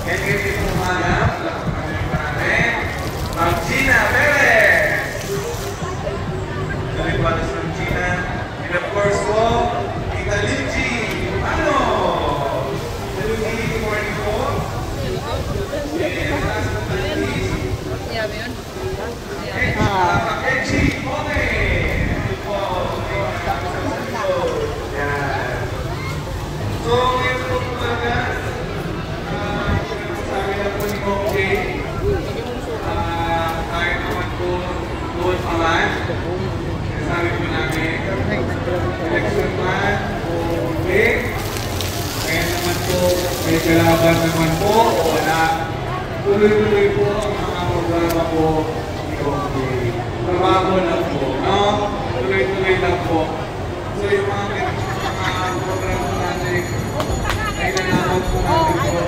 And ngayon itong umaga, Ma'am Gina Perez! Nalipatas ng Gina. And of course po, Tita Luigi! Ano? Luigi, good morning po. And last but not least, Echi Pone! So, ngayon po umaga, sabi na po ni Kong Jay, tayo naman po doon palan. Sabi po namin, election plan, okay. Ngayon naman po, may kalaban naman po, wala. Tuloy-tuloy po ang mga programa po ni Kong Jay. Trabaho lang po, no? Tuloy-tuloy lang po. So, yung mga programa natin, ay nalaman po natin po.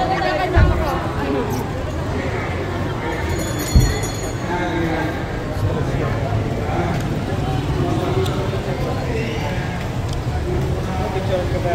Picture ka ba?